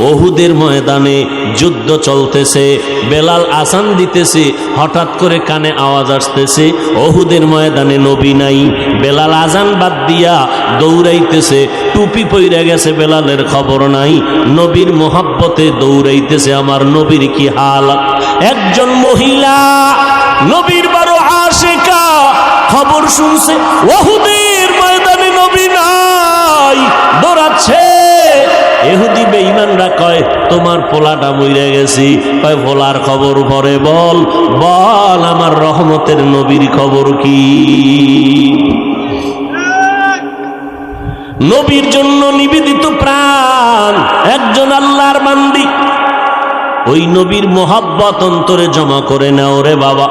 ওহুদের ময়দানে যুদ্ধ চলতেছে, বেলাল আযান দিতেছে, হঠাৎ করে কানে আওয়াজ আসতেছে ওহুদের ময়দানে নবী নাই। বেলাল আযান বাদ দিয়া দৌড়াইতেছে, টুপি পইরা গেছে, বেলালের খবর নাই। নবীর মোহাব্বতে দৌড়াইতেছে, আমার নবীর কি হাল। একজন মহিলা নবীর বড় আশিকা, খবর শুনছে ওহুদের ময়দানে নবী নাই, দৌড়াচ্ছে। ইহুদি বেঈমানরা কয় তোমার পোলাটা মইরা গেছি। কয় পোলার খবর পরে বল, বল আমার রহমতের নবীর খবর কি। নবীর জন্য নিবেদিত প্রাণ একজন আল্লাহর বান্দি, ওই নবীর মোহাব্বত অন্তরে জমা করে নাও রে বাবা।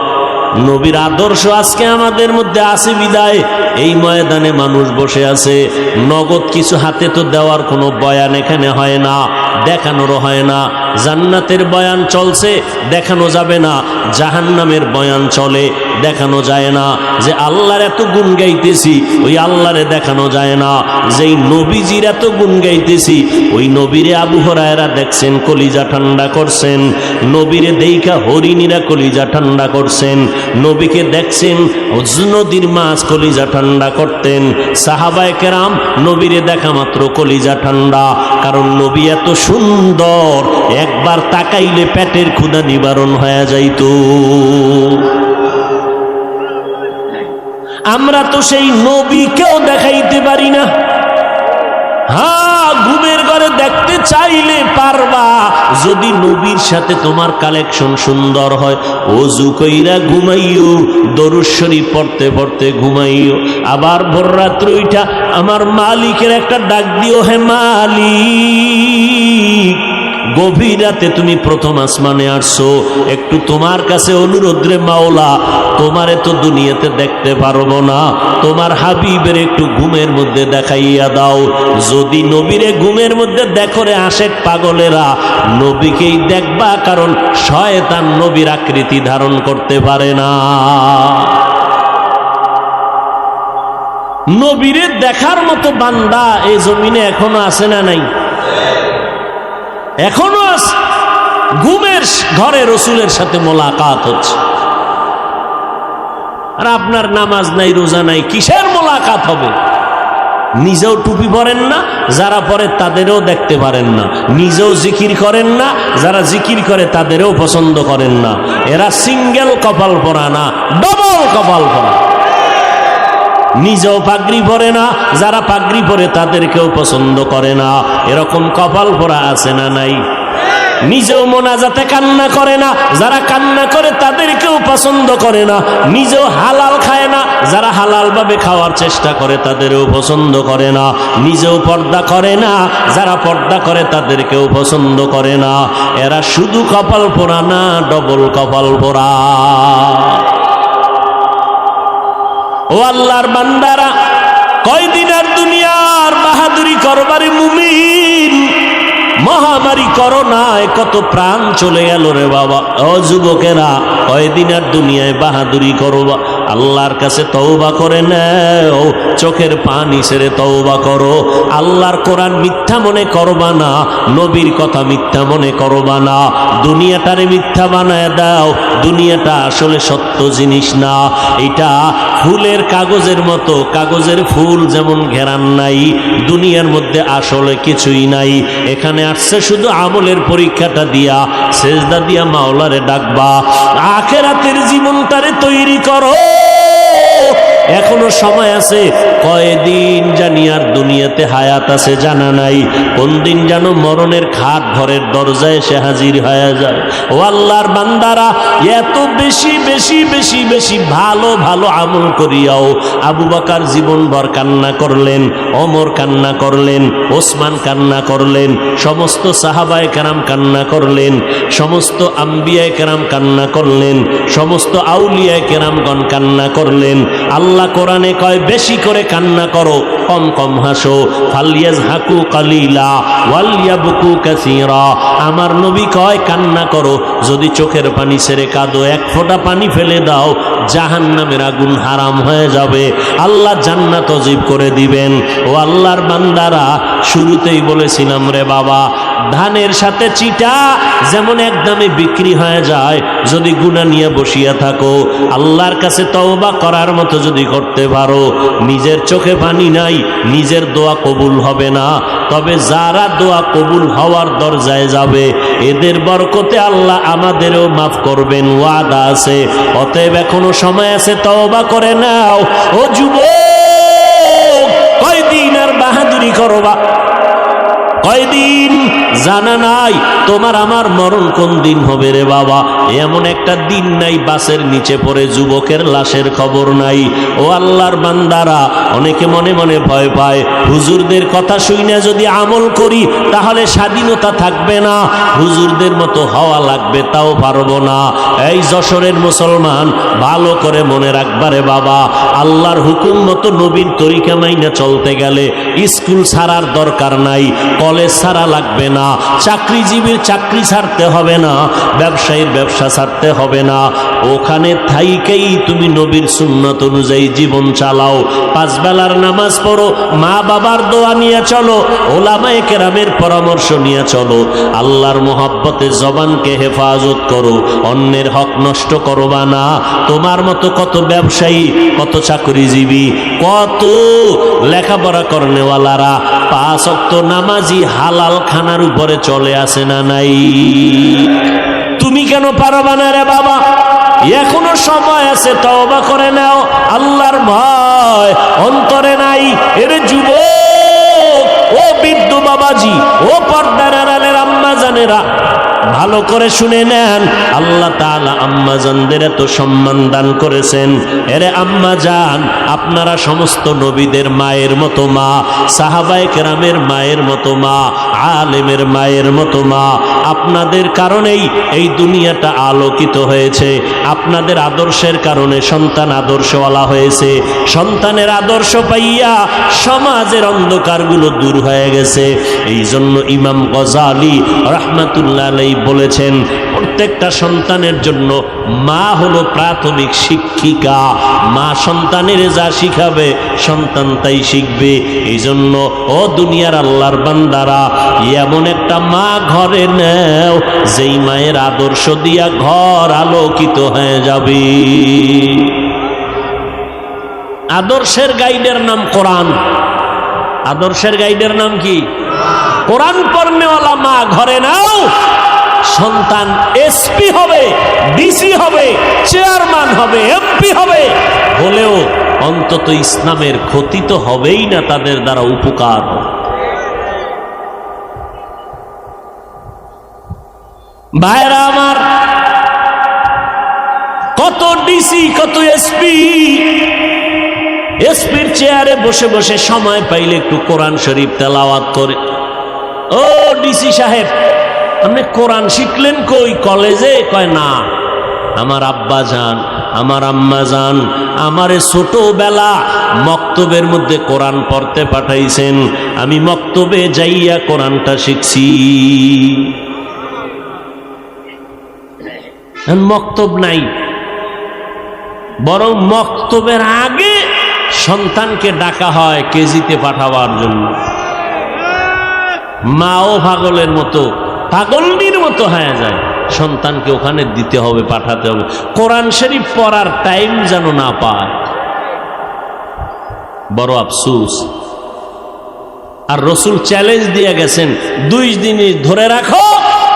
নবীর আদর্শ আজকে আমাদের মধ্যে আছে বিদায় এই ময়দানে মানুষ বসে আছে। নগদ কিছু হাতে তো দেওয়ার কোনো বয়ান এখানে হয় না, দেখানোরও হয় না। জান্নাতের বয়ান চলছে, দেখানো যাবে না। জাহান্নামের বয়ান চলে, দেখানো যায় না। যে আল্লাহর এত গুণ গাইতেছি ওই আল্লাহরে দেখানো যায় না। যেই নবীজির এত গুণ গাইতেছি ওই নবীরে আবু হুরায়রা দেখছেন, কলিজা ঠান্ডা করছেন। নবীরে দেইখা হরিণীরা কলিজা ঠান্ডা করছেন। নবীকে দেখছেন নদীর মাছ কলিজা ঠান্ডা করতেন। সাহাবায়ে কেরাম নবীরে দেখা মাত্র কলিজা ঠান্ডা, কারণ নবী এত সুন্দর, একবার তাকাইলে পেটের ক্ষুধা নিবারণ হয়ে যাইত। আমরা তো সেই নবীকেও দেখাইতে পারি না। হ্যাঁ, ঘুমের ঘরে দেখতে চাইলে পারবা, যদি নবীর সাথে তোমার কালেকশন সুন্দর হয়। ওযু কইরা ঘুমাইও, দরুদ শরীফ পড়তে পড়তে ঘুমাইও। আবার ভোর রাত্রে উঠা আমার মালিকের একটা ডাক দিও, হে মালিক, গভীর রাতে তুমি প্রথম আসমানে আসছো, একটু তোমার কাছে অনুরোধ রে মাওলা, তোমারে তো দুনিয়াতে দেখতে পারবো না, তোমার হাবিবের একটু ঘুমের মধ্যে দেখাইয়া দাও। যদি নবীরে ঘুমের মধ্যে দেখো রে আশেক পাগলেরা, নবীকেই দেখবা, কারণ শয়তান নবীর আকৃতি ধারণ করতে পারে না। নবীরে দেখার মতো বান্দা এই জমিনে এখনো আছে না নাই? এখনো আছে। ঘুমের ঘরে রসুলের সাথে মোলাকাত হচ্ছে, আর আপনার নামাজ নাই, রোজা নাই, কিসের মোলাকাত হবে? নিজেও টুপি পরেন না, যারা পরে তাদেরও দেখতে পারেন না। নিজেও জিকির করেন না, যারা জিকির করে তাদেরও পছন্দ করেন না। এরা সিঙ্গেল কপাল পরা না, ডবল কপাল পরা। নিজেও পাগড়ি পরে না, যারা পাগড়ি পরে তাদেরকেও পছন্দ করে না। এরকম কপাল পরা আছে না নাই? নিজেও মোনাজাতে কান্না করে না, যারা কান্না করে তাদেরকেও পছন্দ করে না। নিজেও হালাল খায় না, যারা হালাল ভাবে খাওয়ার চেষ্টা করে তাদেরও পছন্দ করে না। নিজেও পর্দা করে না, যারা পর্দা করে তাদেরকেও পছন্দ করে না। এরা শুধু কপাল পোড়া না, ডবল কপাল পোড়া। ও আল্লাহর বান্দারা, কয়দিন আর দুনিয়ার বাহাদুরি করবারে মুমিন। মহামারী করোনায় কত প্রাণ চলে গেল রে বাবা। ও যুবকেরা, কয়দিন আর দুনিয়ায় বাহাদুরি করবা? আল্লাহর কাছে তওবা করে নাও, চোখের পানি ছেড়ে তওবা করো। আল্লাহর কোরআন মিথ্যা মনে করবা না, নবীর কথা মিথ্যা মনে করবা না। দুনিয়াটারে মিথ্যা বানায় দাও, দুনিয়াটা আসলে সত্য জিনিস না। এটা ফুলের কাগজের মতো, কাগজের ফুল যেমন ঘেরান নাই, দুনিয়ার মধ্যে আসলে কিছুই নাই। এখানে আসছে শুধু আমলের পরীক্ষাটা দিয়া, সেজদা দিয়া মাওলারে ডাকবা। আখিরাতের জীবনটারে তৈরি করো, এখনো সময় আছে। কয়দিন জানি আর দুনিয়াতে হায়াত আছে জানা নাই, কোন দিন যেন মরণের খাট ঘরের দরজায় এসে হাজির হয়ে যায়। ও আল্লাহর বান্দারা, এত বেশি বেশি বেশি বেশি ভালো ভালো আমল করিয়াও আবু বকর জীবনভর কান্না করলেন, ওমর কান্না করলেন, ওসমান কান্না করলেন, সমস্ত সাহাবায়ে কেরাম কান্না করলেন, সমস্ত আম্বিয়ায়ে কেরাম কান্না করলেন, সমস্ত আউলিয়ায়ে কেরামগণ কান্না করলেন। আল্লাহ কোরআনে কয় বেশি করে কান্না করো, কম কম হাসো। ফালিয়াজহাকু কালিলা ওয়ালিয়াবকু কাসীরা। আমার নবী কয় কান্না করো, যদি চোখের পানি ছেড়ে কাঁদো, এক ফোঁটা পানি ফেলে দাও, জাহান্নামের আগুন হারাম হয়ে যাবে, আল্লাহ জান্নাত ওয়াজিব করে দিবেন। ও আল্লাহর বান্দারা, শুরুতেই বলেছিলাম রে বাবা, ধানের সাথে চিটা যেমন একদমে বিক্রি হয়ে যায়, যদি গুনাহ নিয়ে বসিয়া থাকো, আল্লাহর কাছে তওবা করার মতো যদি করতে পারো, নিজের চোখে পানি নাই, নিজের দোয়া কবুল হবে না, তবে যারা দোয়া কবুল হওয়ার দরজায় যাবে এদের বরকতে আল্লাহ আমাদেরও মাফ করবেন, ওয়াদা আছে। অতএব এখনো সময় আছে, তওবা করে নাও। ও যুবক, কয়দিন আর বাহাদুরি করবা? কয়দিন? জানা নাই তোমার আমার মরণ কোন দিন হবে রে বাবা। এমন একটা দিন নাই বাসের নিচে পড়ে যুবকের লাশের খবর নাই। ও আল্লাহর বান্দারা, অনেকে মনে মনে ভয় পায়, হুজুরদের কথা শুনে যদি আমল করি তাহলে স্বাধীনতা থাকবে না, হুজুরদের মতো হওয়া লাগবে, তাও পারবো না। এই যশোরের মুসলমান, ভালো করে মনে রাখবারে বাবা, আল্লাহর হুকুম মতো নবীর তরিকা মাইনা চলতে গেলে স্কুল ছাড়ার দরকার নাই, কলেজ ছাড়া লাগবে না, চাকরিজীবীর চাকরি ছাড়তে হবে না, ব্যবসায়ীর ব্যবসা ছাড়তে হবে না। ওখানে থাইকেই তুমি নবীর সুন্নত অনুযায়ী জীবন চালাও, পাঁচ বেলার নামাজ পড়ো, মা বাবার দোয়া নিয়ে চলো, ওলামায়ে কেরামের পরামর্শ নিয়ে চলো, আল্লাহর মোহাব্বতে জবানকে হেফাজত করো, অন্যের হক নষ্ট করবা না। তোমার মতো কত ব্যবসায়ী, কত চাকরিজীবী, কত লেখাপড়া করনেওয়ালারা পাঁচ ওয়াক্ত নামাজি হালাল খানার উপরে চলে আসে না নাই? তুমি কেন পারবা না রে বাবা? এখনো সময় আছে, তওবা করে নাও। আল্লাহর ভয় অন্তরে নাই। এর যুবক, ও বৃদ্ধ বাবাজি, ও পর্দার আড়ালের আম্মা জানেরা, ভালো করে শুনে নেন, আল্লাহ তাআলা আম্মা জানদের এত সম্মান দান করেছেন। এরে আম্মা জান, আপনারা সমস্ত নবীদের মায়ের মতো মা, সাহাবায়ে কেরামের মায়ের মতো মা, আলেমের মায়ের মতো মা। আপনাদের কারণেই এই দুনিয়াটা আলোকিত হয়েছে, আপনাদের আদর্শের কারণে সন্তান আদর্শওয়ালা হয়েছে, সন্তানের আদর্শ পাইয়া সমাজের অন্ধকারগুলো দূর হয়ে গেছে। এই জন্য ইমাম গজালি রাহমাতুল্লাহ আলাইহি বলেছেন, প্রত্যেকটা সন্তানের জন্য মা হলো প্রাথমিক শিক্ষিকা। মা সন্তানের যা শিখাবে সন্তান তাই শিখবে। এই জন্য ও দুনিয়ার আল্লাহর বান্দারা, এমন একটা মা ঘরে নেও যেই মায়ের আদর্শ দিয়া ঘর আলোকিত হয়ে যাবে। আদর্শের গাইডের নাম কোরআন। আদর্শের গাইডের নাম কি? কোরআন পড়নেওয়ালা মা ঘরে নাও, সন্তান এসপি হবে, ডিসি হবে, চেয়ারম্যান হবে, এমপি হবে, হলেও অন্তত ইসলামের ক্ষতি তো হবেই না, তাদের দ্বারা উপকার। ভাইরা আমার, কত ডিসি, কত এসপি, এসপির চেয়ারে বসে বসে সময় পাইলে একটু কোরআন শরীফ তেলাওয়াত করে। ও ডিসি সাহেব, আপনি কোরআন শিখলেন কই? কলেজে? কয় না, আমার আব্বা জান, আমার আম্মা জান আমারে ছোটবেলা মক্তবের মধ্যে কোরআন পড়তে পাঠাইছেন, আমি মক্তবে যাইয়া কোরআনটা শিখছি। মক্তব নাই, বরং মক্তবের আগে সন্তানকে ডাকা হয় কেজিতে পাঠাবার জন্য। মাও পাগলের মতো, পাগলনির মতো হয়ে যায়, সন্তানকে ওখানে দিতে হবে, পাঠাতে হবে, কোরআন শরীফ পড়ার টাইম যেন না পায়। বড় আফসোস। আর রসুল চ্যালেঞ্জ দিয়ে গেছেন, 2 দিন ধরে রাখো,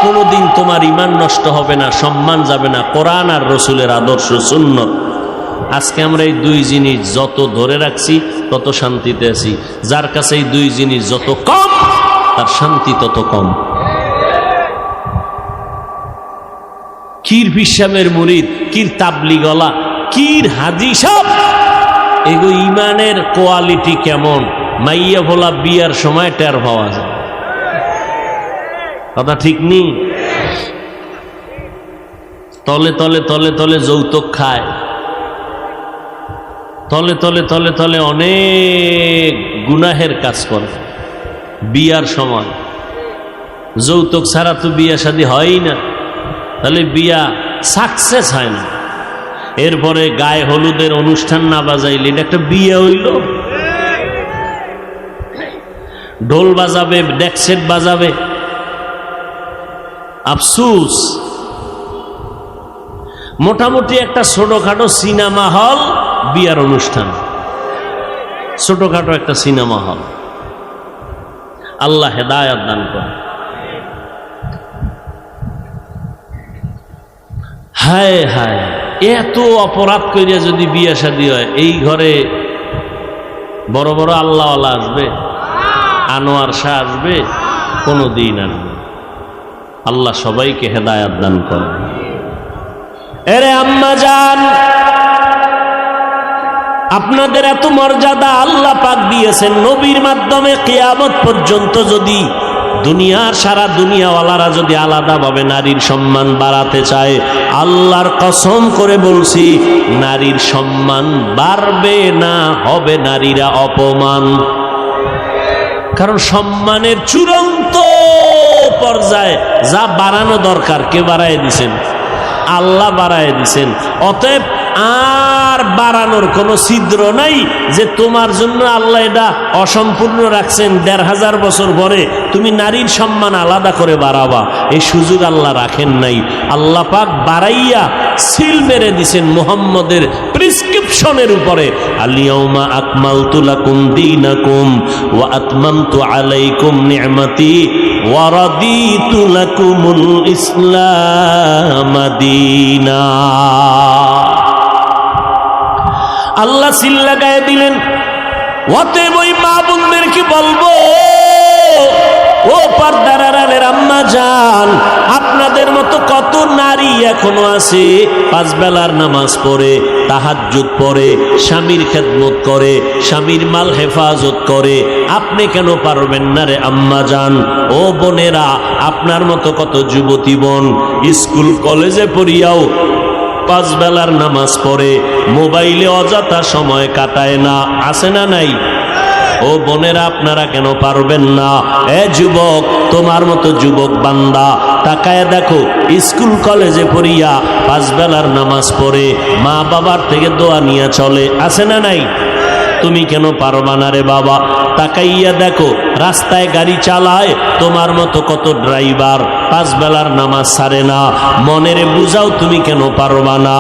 কোনোদিন তোমার ঈমান নষ্ট হবে না, সম্মান যাবে না, কোরআন আর রসুলের আদর্শ সুন্নত। আজকে আমরা এই 2 জিনিস যত ধরে রাখছি তত শান্তিতে আছি। যার কাছে এই 2 জিনিস যত কম, তার শান্তি তত কম। কির পিসামের মুরিদ, কির তাবলিগলা, কির হাজি সাহেব, এগো ইমানের কোয়ালিটি কেমন মাইয়া ভোলা বিয়ার সময় টের পাওয়া যায়। কথা ঠিক নেই? তলে তলে তলে তলে যৌতুক খায়, তলে তলে তলে তলে অনেক গুনাহের কাজ করে। বিয়ার সময় যৌতুক ছাড়া তো বিয়া শাদী হয়ই না, তাহলে বিয়া সাকসেস হয় না। এরপরে গায়ে হলুদের অনুষ্ঠান না বাজাইলে এটা একটা বিয়ে হইল? ঢোল বাজাবে, ডেক সেট বাজাবে, আফসুস, মোটামুটি একটা ছোটখাটো সিনেমা হল বিয়ার অনুষ্ঠান, ছোটখাটো একটা সিনেমা হল। আল্লাহ হেদায়েত দান করে। হায় হায়, এত অপরাধ করিয়া যদি বিয়ে শাদী হয়, এই ঘরে বড় বড় আল্লাহওয়ালা আসবে? আনোয়ার শাহ আসবে? কোনো দিন আসবে? আল্লাহ সবাইকে হেদায়েত দান করে। এরে আম্মা জান, আপনাদের এত মর্যাদা আল্লাহ পাক দিয়েছেন নবীর মাধ্যমে। কিয়ামত পর্যন্ত যদি দুনিয়ার সারা দুনিয়াওয়ালারা যদি আলাদাভাবে নারীর সম্মান বাড়াতে চায়, আল্লাহর কসম করে বলছি, নারীর সম্মান বাড়বে না, হবে নারীরা অপমান। কারণ সম্মানের চূড়ান্ত পর্যায়ে যা বাড়ানো দরকার কে বাড়ায় দিছেন? আল্লাহ বাড়ায় দিছেন। অতএব আর বাড়ানোর কোনো ছিদ্র নাই যে তোমার জন্য আল্লাহ এটা অসম্পূর্ণ রাখছেন, ১৫০০ বছর পরে তুমি নারীর সম্মান আলাদা করে বাড়াবা, এই সুযোগ আল্লাহ রাখেন নাই। আল্লাহ পাক বাড়াইয়া সিল মেরে দিছেন মুহাম্মদের প্রেসক্রিপশনের উপরে, আল-ইয়াউমা আকমালতু লাকুম দীনাকুম ওয়া আতমামতু আলাইকুম নি'মাতি ওয়া রাদিতু লাকুমুল ইসলাম দীনা। আল্লাহ সিল লাগায় দিলেন। অতএব ওই মা বোনদেরকে বলবো, ও পর্দার আড়ালের আম্মা জান, আপনাদের মতো কত নারী এখনো আছে 5 বেলার নামাজ পড়ে, তাহাজ্জুদ পড়ে, স্বামীর খেদমত করে, স্বামীর মাল হেফাজত করে। আপনি কেন পারবেন না রে আম্মা জান? ও বোনেরা, আপনার মতো কত যুবতী বোন স্কুল কলেজে পড়িয়াও 5 বেলার নামাজ পড়ে, মোবাইলে অযথা সময় কাটায় না, আছে না নাই? ও বোনেরা, আপনারা কেন পারবেন না? এ যুবক, তোমার মতো যুবক বান্দা তাকায় দেখো, স্কুল কলেজে পড়িয়া 5 বেলার নামাজ পড়ে, মা বাবার থেকে দোয়া নিয়ে চলে, আছে না নাই? তুমি কেন পারবা না রে বাবা? তাকাইয়া দেখো, রাস্তায় গাড়ি চালায় তোমার মতো কত ড্রাইভার 5 বেলার নামাজ ছাড়ে না, মনেরে বুঝাও তুমি কেন পারবা না?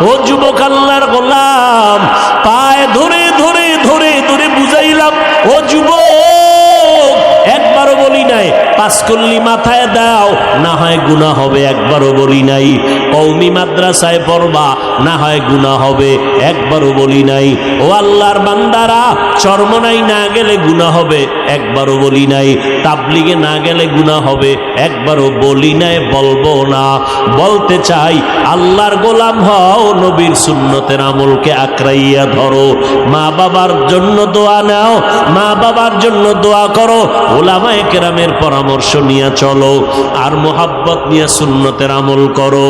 ও যুবক, আল্লাহর গোলাম পায়ে ধরে ধরে ধরে ধরে বুঝাইলাম, ও যুবক, একবারও বলি নাই 5 কল্লি মাথায় দাও, না হয় গুনাহ হবে, একবারও বলি নাই কওমি মাদ্রাসায় পড়বা, না হয় গুনাহ হবে, একবারও বলি নাই ও আল্লাহর বান্দারা চরমনাই না গেলে গুনাহ হবে, একবারও বলি নাই তাবলিগে না গেলে গুনাহ হবে, একবারও বলি নাই, বলবো না। বলতে চাই, আল্লাহর গোলাম হও, নবীর সুন্নতের আমলকে আঁকড়াইয়া ধরো, মা বাবার জন্য দোয়া নাও, মা বাবার জন্য দোয়া করো, ওলামায়ে কেরামের পরামর্শ নিয়ে চলো, আর মোহাব্বত নিয়ে সুন্নতের আমল করো।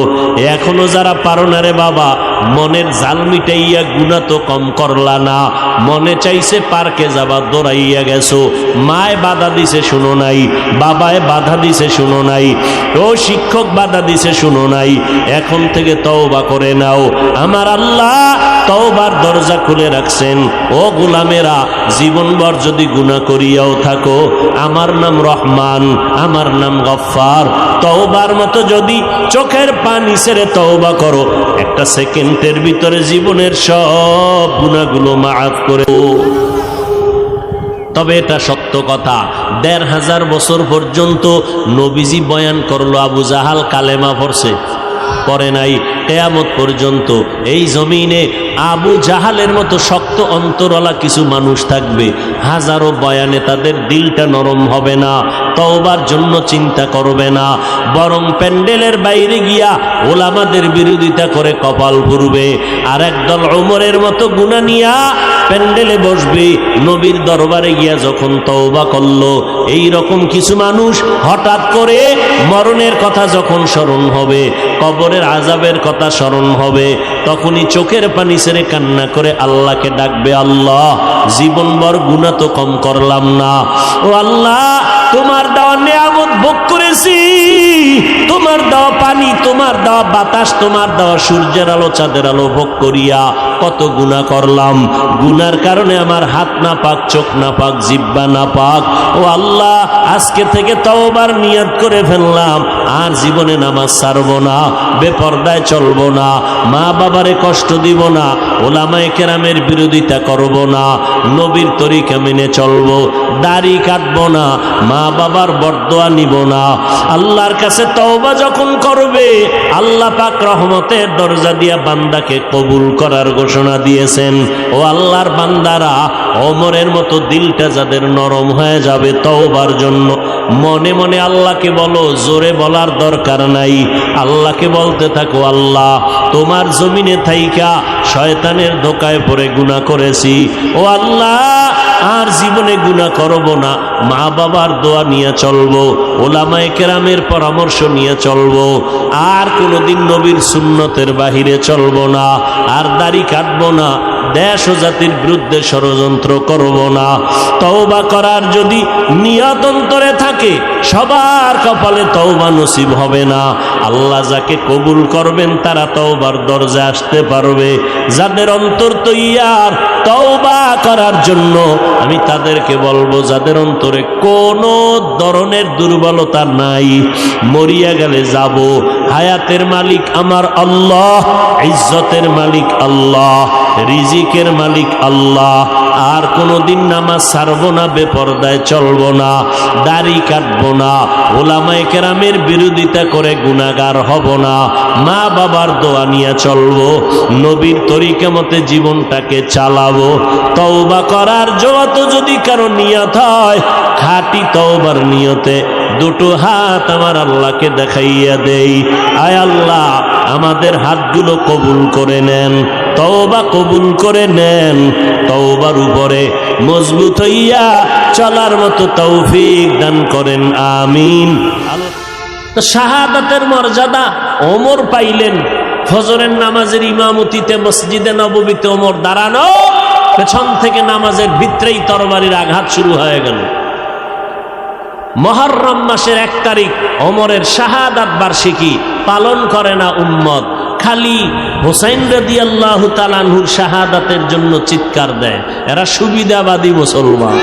এখনো যারা পারো না রে বাবা, মনের জাল মিটাইয়া গুনাহ তো কম করলা না, মনে চাইছে পার্কে যাবা, দৌড়াইয়া গেছো, মায় বাধা দিছে শুনো নাই, বাবায় বাধা দিছে শুনো নাই, ও শিক্ষক বাধা দিছে শুনো নাই, এখন থেকে তওবা করে নাও। আমার আল্লাহ তওবার দরজা খুলে রাখছেন। ও গোলামেরা, জীবনভর যদি গুনাহ করিয়াও থাকো, আমার নাম রহমান, আমার নাম গফফার, তওবার মতো যদি চোখের পানি ছেড়ে তওবা করো, একটা সেকেন্ডের ভিতরে জীবনের সব গুনাহগুলো মাফ করে। তবে এটা সত্য কথা, ১৫০০ বছর পর্যন্ত নবীজি বয়ান করলো, আবু জাহাল কালেমা পড়ছে? পড়ে নাই। কিয়ামত পর্যন্ত এই জমিনে আবু জাহালের মতো শক্ত অন্তরওয়ালা কিছু মানুষ থাকবে, হাজারো বয়ানে তাদের দিলটা নরম হবে না, তওবার জন্য চিন্তা করবে না, বরং প্যান্ডেলের বাইরে গিয়া ওলামাদের বিরোধিতা করে কপাল পুড়বে। আর একদল ওমরের মতো গুনাহ নিয়া প্যান্ডেলে বসবে, নবীর দরবারে গিয়া যখন তওবা করলো, এই রকম কিছু মানুষ হঠাৎ করে মরণের কথা যখন স্মরণ হবে, কবরের আযাবের কথা স্মরণ হবে, তখনই চোখের পানি ছেড়ে কান্না করে আল্লাহকে ডাকবে, আল্লাহ জীবনভর গুনাহ তো কম করলাম না, ও আল্লাহ তোমার দেওয়া নিয়ামত ভোগ করেছি, তোমার দেওয়া পানি, তোমার দেওয়া বাতাস, তোমার দেওয়া সূর্যের আলো চাঁদের আলো ভোগ করিয়া কত গুনাহ করলাম। গুনার কারণে আমার হাত না পাক, চোখ না পাক, জিহ্বা না পাক। ও আল্লাহ, আজকে থেকে তওবার নিয়ত করে ফেললাম, আর জীবনে নামাজ ছাড়বো না, বেপরদায় চলবো না, মা বাবারে কষ্ট দিব না, ওলামায়ে কেরামের বিরোধিতা করব না, নবীর তরিকা মেনে চলবো, দাড়ি কাটবো না, মা বাবার বরদোয়া নিব না। আল্লাহর কাছে তওবা যখন করবে, আল্লাহ পাক রহমতের দরজা দিয়া বান্দাকে কবুল করার ঘোষণা দিয়েছেন। ও আল্লাহর বান্দারা, ওমরের মতো দিলটা যাদের নরম হয়ে যাবে তওবার জন্য, মনে মনে আল্লাহকে বলো, জোরে বলার দরকার নাই, আল্লাহকে বলতে থাকো, আল্লাহ তোমার জমিনে থাইকা শয়তানের ধোকায় পড়ে গুনাহ করেছি, ও আল্লাহ আর জীবনে গুনাহ করব না, মা বাবার দোয়া নিয়ে চলবো, ওলামায়ে কেরামের পরামর্শ নিয়ে চলবো, আর কোনোদিন নবীর সুন্নতের বাহিরে চলবো না, আর দাড়ি কাটবো না, দেশ ও জাতির বিরুদ্ধে ষড়যন্ত্র করব না। তওবা করার যদি নিয়ত অন্তরে থাকে, সবার কপালে তওবা নসিব হবে না। আল্লাহ যাকে কবুল করবেন তারা তওবার দরজা আসতে পারবে। যাদের অন্তর তৈয়ার তওবা করার জন্য, আমি তাদেরকে বলবো, যাদের অন্তরে কোনো ধরনের দুর্বলতা নাই, মরিয়া গেলে যাব, হায়াতের মালিক আমার আল্লাহ, ইজ্জতের মালিক আল্লাহ, রিজিকের মালিক আল্লাহ, আর কোনোদিন নামাজ ছাড়বো না, বেপরদায় চলবো না, দাড়ি কাটবো না, ওলামায়ে কেরামের বিরোধিতা করে গুনাহগার হব না, মা বাবার দোয়া নিয়ে চলবো, নবীর তরিকা মতে জীবনটাকে চালাবো। তওবা করার যত যদি কারো নিয়ত হয়, খাঁটি তওবার নিয়তে দুটো হাত আমার আল্লাহকে দেখাইয়া দেই, আয় আল্লাহ আমাদের হাতগুলো কবুল করে নেন, তওবা কবুল করে নেন, তওবার উপরে মজবুত হইয়া চলার মতো তৌফিক দান করেন, আমিন। তো শাহাদাতের মর্যাদা ওমর পাইলেন। ফজরের নামাজের ইমামতিতে মসজিদে নববীতে ওমর দাঁড়ানো, পেছন থেকে নামাজের ভিতরেই তরবারির আঘাত শুরু হয়ে গেল। মুহররম মাসের 1 তারিখ ওমরের শাহাদাত বার্ষিকী পালন করে না উম্মত, খালি হুসাইন রাদিয়াল্লাহু তাআলা আনহুর শাহাদাতের জন্য চিৎকার দেয়। এরা সুবিধাবাদী মুসলমান।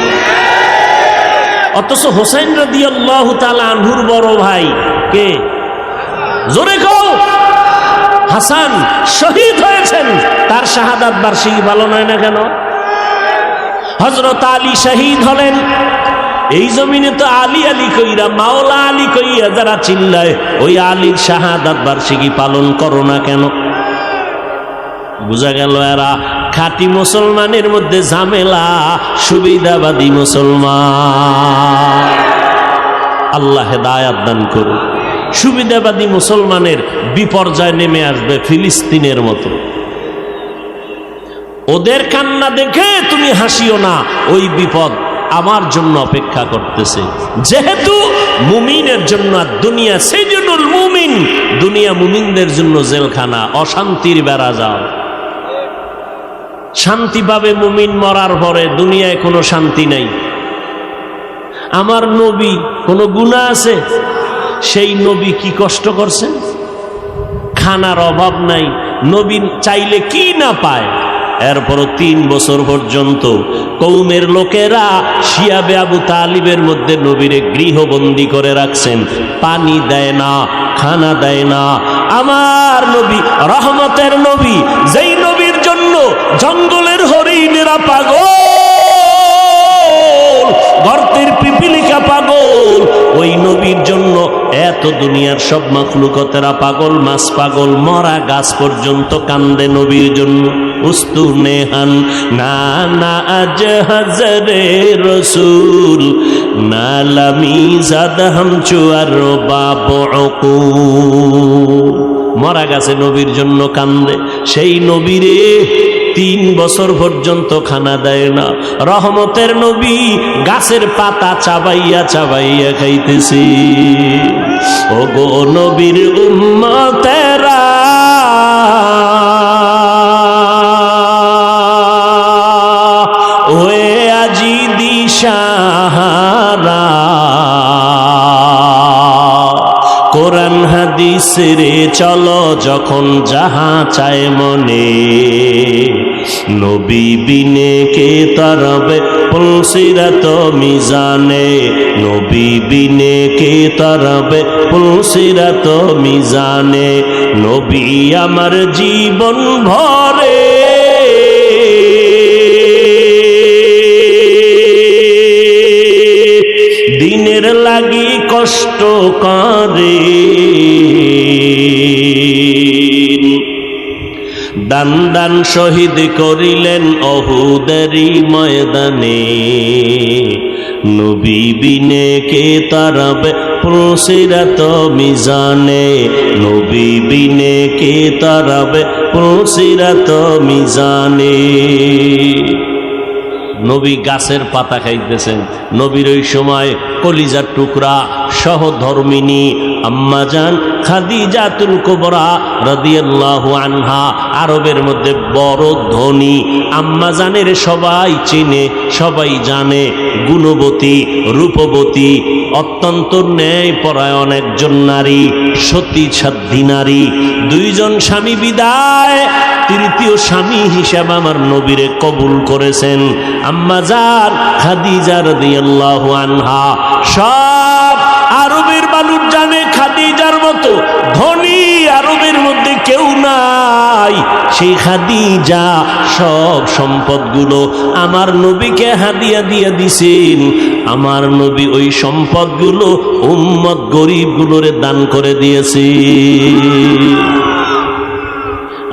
অথচ হুসাইন রাদিয়াল্লাহু তাআলা আনহুর বড় ভাই কে? জোরে কও। হাসান শহীদ হয়েছেন, তার শাহাদাত বার্ষিকী পালন হয় না কেন? হযরত আলী শহীদ হলেন, এই জমিনে তো আলী আলী কইরা, মাওলা আলী কইয়া যারা চিল্লায়, ওই আলীর শাহাদাত বার্ষিকী পালন করো না কেন? বুঝা গেল এরা খাঁটি মুসলমানের মধ্যে ঝামেলা, সুবিধাবাদী মুসলমান। আল্লাহ হেদায়াত দান করুন। সুবিধাবাদী মুসলমানের বিপর্যয় নেমে আসবে ফিলিস্তিনের মতো। ওদের কান্না দেখে তুমি হাসিও না, ওই বিপদ আমার জন্য অপেক্ষা করতেছে। যেহেতু মুমিনের জন্য দুনিয়া সেজনুল মুমিন, দুনিয়া মুমিনদের জন্য জেলখানা, অশান্তির বেড়া যাও। শান্তি পাবে মুমিন মরার পরে, দুনিয়ায় কোনো শান্তি নাই। আমার নবী কোনো গুনাহ আছে? সেই নবী কি কষ্ট করছেন? খানার অভাব নাই, নবী চাইলে কি না পায়। এরপরও 3 বছর পর্যন্ত কওমের লোকেরা শিয়াবে আবু তালিবের মধ্যে নবীরে গৃহবন্দী করে রাখছেন, পানি দেয় না, খানা দেয় না। আমার নবী রহমতের নবী, যেই নবীর জন্য জঙ্গলের হরিণেরা পাগল, গর্তের পিপিলিকা পাগল, ওই নবীর জন্য এত দুনিয়ার সব মাখলুকতেরা পাগল, মাছ পাগল, মরা গাছ পর্যন্ত কান্দে নবীর জন্য। উস্তুনেহান না না আজ হাজরে রসুল নালামি জাদ হাম চুয়ার বাবু, মরা গাছে নবীর জন্য কান্দে। সেই নবীরে 3 বছর পর্যন্ত খানা দেয় না। রহমতের নবী গাছের পাতা চাবাইয়া চাবাইয়া খাইতেছি। ও গো নবীর উম্মতেরা, ওয়ে আজি দিশাহারা, কোরআন হাদিস রে চলো যখন যাহা চায় মনে, নবী বিনে কে তারবে পুলসিরাত মিজানে, নবী বিনে কে তারবে পুলসিরাত মিজানে, নবী আমার জীবন ভরে দিনের লাগি কষ্ট করে, দান দান শহীদ করিলেন অহুদেরই ময়দানে, নবী বিনে কে তারাবে পুলসিরাত মিজানে, নবী বিনে কে তারাবে পুলসিরাত মিজানে। নবী গাছের পাতা খাইতেছেন, নবীর ওই সময় কলিজার টুকরা সহধর্মিনী আম্মাজান খাদিজাতুল কুবরা রাদিয়াল্লাহু আনহা, আরবের মধ্যে বড় ধনী আম্মাজানের সবাই চিনে, সবাই জানে, গুণবতী রূপবতী অত্যন্ত ন্যায় পরায়ণ একজন নারী, সতী সাধ্বী নারী। দুইজন স্বামী বিদায়, তৃতীয় স্বামী হিসাবে আমার নবীরে কবুল করেছেন আম্মাজান খাদিজা রাদিয়াল্লাহু আনহা। সব আরবের মানুষ জানে খাদিজার মতো ধনী আরবের মধ্যে কেউ নাই। সেই খাদিজা সব সম্পদগুলো আমার নবীকে হাদিয়া দিয়ে দিছেন। আমার নবী ওই সম্পদগুলো উম্মত গরিবগুলোরে দান করে দিয়েছে।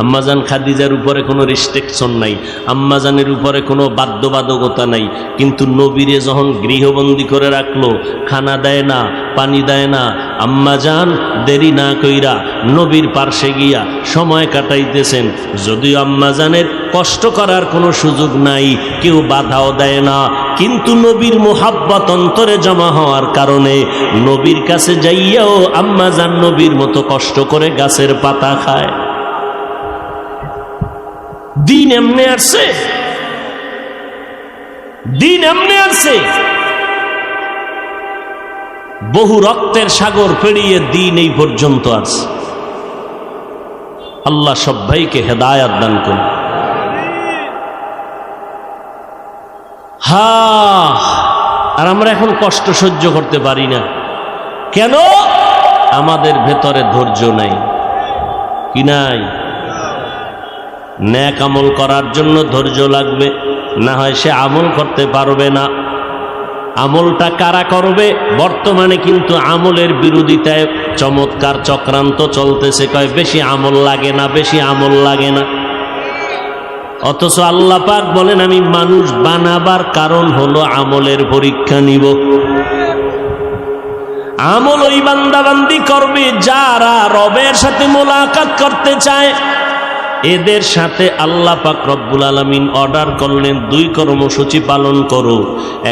আম্মাজান খাদিজার উপরে কোনো রেস্ট্রিকশন নাই, আম্মাজানের উপরে কোনো বাধ্যবাধকতা নাই, কিন্তু নবীরে যখন গৃহবন্দী করে রাখলো, খানা দেয় না, পানি দেয় না, আম্মাজান দেরি না কইরা নবীর পার্শ্বে গিয়া সময় কাটাইতেছেন। যদিও আম্মাজানের কষ্ট করার কোনো সুযোগ নাই, কেউ বাধাও দেয় না, কিন্তু নবীর মোহাব্বত অন্তরে জমা হওয়ার কারণে নবীর কাছে যাইয়াও আম্মাজান নবীর মতো কষ্ট করে গাছের পাতা খায়। দিন এমনি আসছে, দিন এমনি আসছে। বহু রক্তের সাগর পেরিয়ে দিন এই পর্যন্ত আছে। আল্লাহ সবাইকে হেদায়াত দান করুন। আর আমরা এখন কষ্ট সহ্য করতে পারি না কেন? আমাদের ভেতরে ধৈর্য নাই। কি নাই? নেক আমল করার জন্য ধৈর্য লাগবে, না হয় সে আমল করতে পারবে না। আমলটা কারা করবে? বর্তমানে কিন্তু আমলের বিরোধিতায় চমৎকার চক্রান্ত চলতেছে, কয় বেশি আমল লাগে না, বেশি আমল লাগে না। অথচ আল্লাহ পাক বলেন আমি মানুষ বানাবার কারণ হলো আমলের পরীক্ষা নিব। আমল ওই বান্দাবান্দি করবে যারা রবের সাথে মোলাকাত করতে চায়। এদের সাথে আল্লাহ পাক রব্বুল আলামিন অর্ডার করলেন, দুই কর্মসূচি পালন করো।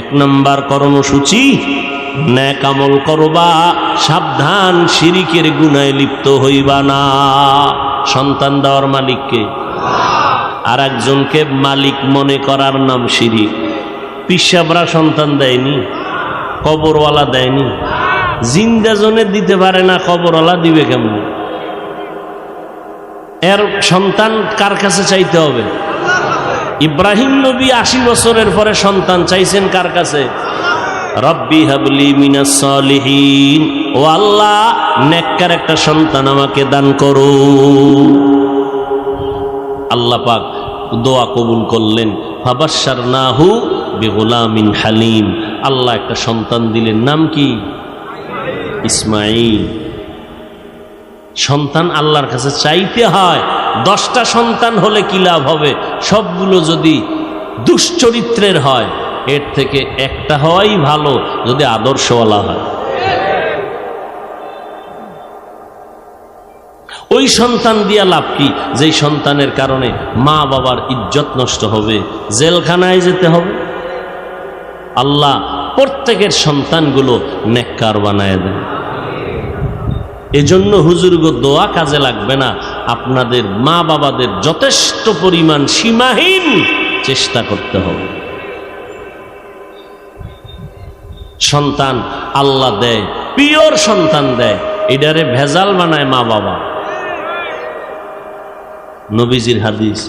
এক নাম্বার কর্মসূচি, নেক আমল করবা, সাবধান শিরিকের গুনাহে লিপ্ত হইবা না। সন্তান দেওয়ার মালিককে, আর একজনকে মালিক মনে করার নাম শিরিক। পিসাবরা সন্তান দেয়নি, কবরওয়ালা দেয়নি, জিন্দা জনে দিতে পারে না, কবরওয়ালা দিবে কেমন? এর সন্তান কার কাছে চাইতে হবে? ইব্রাহিম নবী 80 বছরের পরে সন্তান চাইছেন কার কাছে? রব্বি হাবলি মিনাস সালিহিন, ও আল্লাহ নেককার একটা সন্তান আমাকে দান করো। আল্লাহ পাক দোয়া কবুল করলেন। ফাবাশশারনাহু বিগুলামিন হালিম, আল্লাহ একটা সন্তান দিলেন, নাম কি? ইসমাঈল। সন্তান আল্লাহর কাছে চাইতে হয়। 10টা সন্তান হলে কি লাভ হবে? সবগুলো যদি দুশ্চরিত্রের হয়, এর থেকে একটা হওয়াই ভালো যদি আদর্শওয়ালা হয়। ওই সন্তান দিয়া লাভ কি? যেই সন্তানের কারণে মা বাবার ইজ্জত নষ্ট হবে, জেলখানায় যেতে হবে। আল্লাহ প্রত্যেকের সন্তানগুলো নেককার বানায় দেন। এজন্য হুজুরগো দোয়া কাজে লাগবে না, আপনাদের মা বাবাদের যথেষ্ট পরিমাণ সীমাহীন চেষ্টা করতে হবে। সন্তান আল্লাহ দেয়, পিওর সন্তান দেয়, এটারে ভেজাল বানায় মা বাবা। নবীজির হাদিস।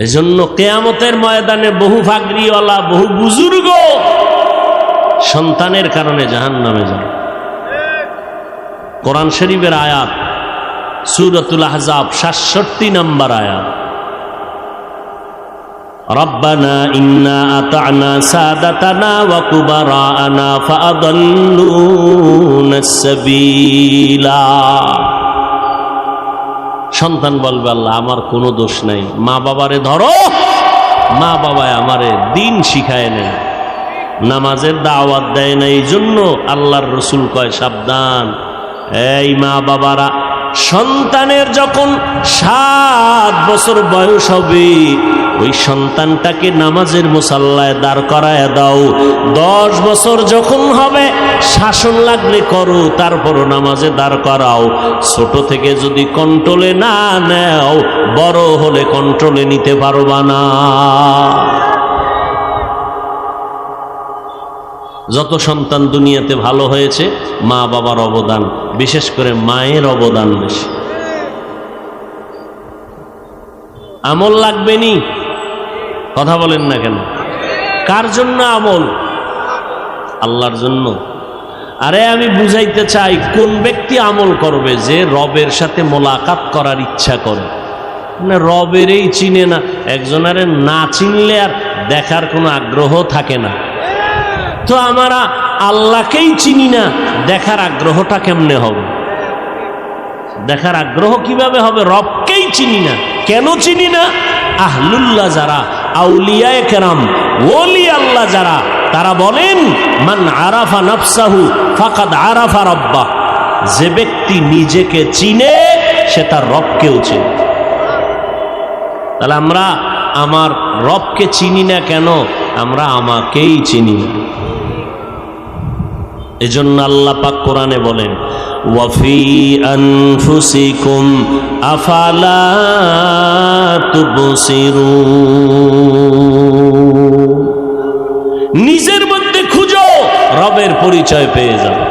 এজন্য কিয়ামতের ময়দানে বহু ফাগরিওয়ালা, বহু বুজুর্গ সন্তানের কারণে জাহান্নামে যায়। কোরআন শরীফের আয়াত, সূরাতুল আহজাব ৬৭ নম্বর আয়াত, রব্বানা ইন্না আতা'না সাদাতানা ওয়া কুবারা'না ফাআদাল্লুনাস সাবিলা। সন্তান বলবে, আল্লাহ আমার কোনো দোষ নাই, মা বাবারে ধরো, মা বাবায় আমারে দিন শিখায় নেয়, নামাজের দাওয়াত দেয় না। এই জন্য আল্লাহর রসুল কয়, সাবধান এই মা বাবারা, সন্তানের যখন 7 বছর বয়স হবে ওই সন্তানটাকে নামাজের মুসাল্লায় দাঁড় করায় দাও। 10 বছর যখন হবে শাসন লাগলে করো, তারপরও নামাজে দাঁড় করাও। ছোট থেকে যদি কন্ট্রোলে না নেও, বড় হলে কন্ট্রোলে নিতে পারবা না। যত সন্তান দুনিয়াতে ভালো হয়েছে মা বাবার অবদান, বিশেষ করে মায়ের অবদান বেশি। আমল লাগবে নি? কথা বলেন না কেন? কার জন্য আমল? আল্লাহর জন্য। আরে আমি বুঝাইতে চাই, কোন ব্যক্তি আমল করবে? যে রবের সাথে মোলাকাত করার ইচ্ছা করে, মানে রবেরই চিনে না। একজনের না চিনলে আর দেখার কোনো আগ্রহ থাকে না। তো আমরা আল্লাহকেই চিনি না, দেখার আগ্রহটা কেমনে হবে? দেখার আগ্রহ কিভাবে হবে? রবকেই চিনি না। কেন চিনি না? আহলুল্লাহ যারা, আউলিয়ায়ে কেরাম, ওলি আল্লাহ যারা, তারা বলেন মান আরাফা নাফসাহু ফাকাদ আরাফা রাব্বাহ। যে ব্যক্তি নিজেকে চিনে সে তার রবকেও চিনে। তাহলে আমরা আমার রবকে চিনি না কেন? আমরা আমাকেই চিনি না। এজন্য আল্লাহ পাক কোরআনে বলেন, ওয়াফি আনফুসিকুম আফালা তুবসিরুন। নিজের মধ্যে খুঁজো, রবের পরিচয় পেয়ে যাবে।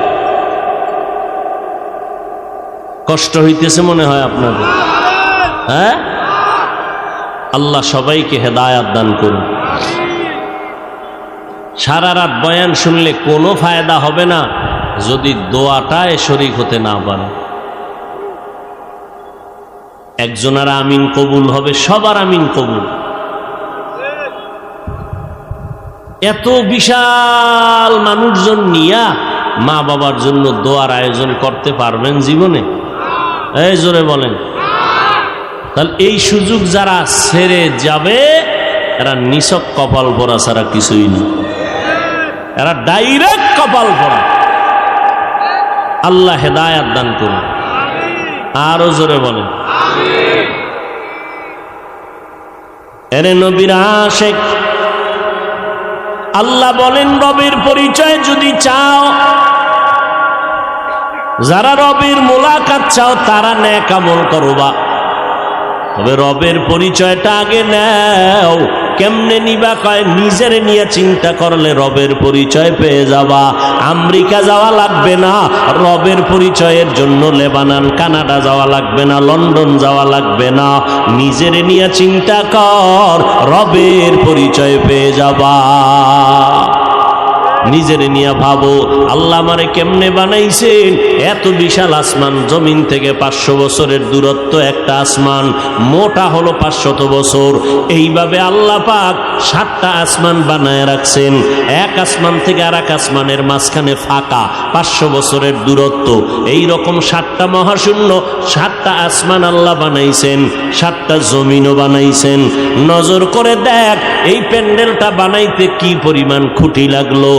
কষ্ট হইতেছে মনে হয় আপনাদের? হ্যাঁ, আল্লাহ সবাইকে হেদায়াত দান করুন। সারা রাত বয়ান শুনলে কোনো ফায়দা হবে না যদি দোয়াটায় শরীক হতে না পারে। একজনের আমিন কবুল হবে, সবার আমিন কবুল। এত বিশাল মানুষজন নিয়া মা বাবার জন্য দোয়ার আয়োজন করতে পারবেন জীবনে? এই জোরে বলেন। তাহলে এই সুযোগ যারা ছেড়ে যাবে এরা নিছক কপাল পরা ছাড়া কিছুই না। এরা ডাইরেক্ট কপাল পরা। আল্লাহ হেদায়াত দান করুন। আরো জোরে বলেন। এরে নবীর আশিক, আল্লাহ বলেন রবের পরিচয় যদি চাও, যারা রবের মোলাকাত চাও তারা নেক আমল করবা। তবে রবের পরিচয়টা আগে নাও। কেমনে নিবা? কয় নিজের নিয়ে চিন্তা করলে রবের পরিচয় পেয়ে যাবা। আমেরিকা যাওয়া লাগবে না রবের পরিচয়ের জন্য, লেবানন কানাডা যাওয়া লাগবে না, লন্ডন যাওয়া লাগবে না। নিজের নিয়ে চিন্তা কর, রবের পরিচয় পেয়ে যাবা। নিজের নিয়ে ভাবো, আল্লাহ আমারে কেমনে বানাইছেন? এত বিশাল আসমান, জমিন থেকে 500 বছরের দূরত্ব একটা আসমান, মোটা হলো 500 বছর। এইভাবে আল্লাহ পাক 7টা আসমান বানায় রাখছেন। এক আসমান থেকে আর এক আসমানের মাঝখানে ফাঁকা, 500 বছরের দূরত্ব। এই রকম 7টা মহাশূন্য, 7টা আসমান আল্লাহ বানাইছেন, 7টা জমিনও বানাইছেন। নজর করে দেখ এই প্যান্ডেলটা বানাইতে কি পরিমাণ খুঁটি লাগলো।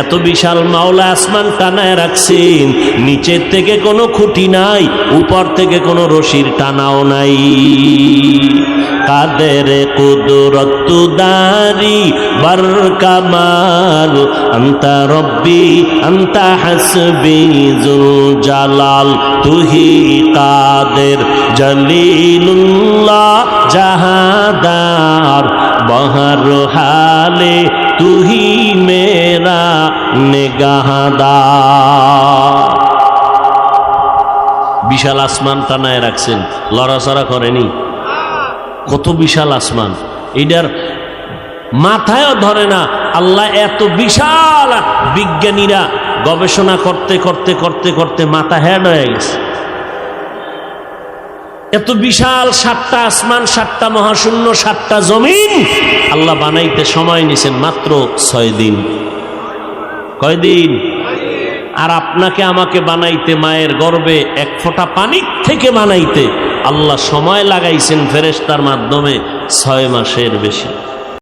এত বিশাল মাওলা আসমান টানায় রাখছেন, নিচের থেকে কোনো খুঁটি নাই, উপর থেকে কোনো রশির টানাও নাই। কাদের কুদরত দারি বার কামাল, আন্তা রব্বি আন্তা হাসবি জুল জালাল, তুহি কাদের জলিলুল্লাহ জাহাদার, বহর হালে তুহি মেরা নিগাহদার। বিশাল আসমান টানায় রাখছেন, লড়াচড়া করেনি। কত বিশাল আসমান, এটার মাথায়ও ধরে না। আল্লাহ এত বিশাল, বিজ্ঞানীরা গবেষণা করতে করতে করতে করতে মাথা হেড হয়ে গেছে। এত বিশাল 7টা আসমান, 7টা মহাশূন্য, 7টা জমিন আল্লাহ বানাইতে সময় নিছেন মাত্র 6 দিন। কয়দিন? আর আপনাকে আমাকে বানাইতে, মায়ের গর্ভে 1 ফোঁটা পানি থেকে বানাইতে আল্লাহ সময় লাগাইছেন ফেরেশতার মাধ্যমে 6 মাসের বেশি।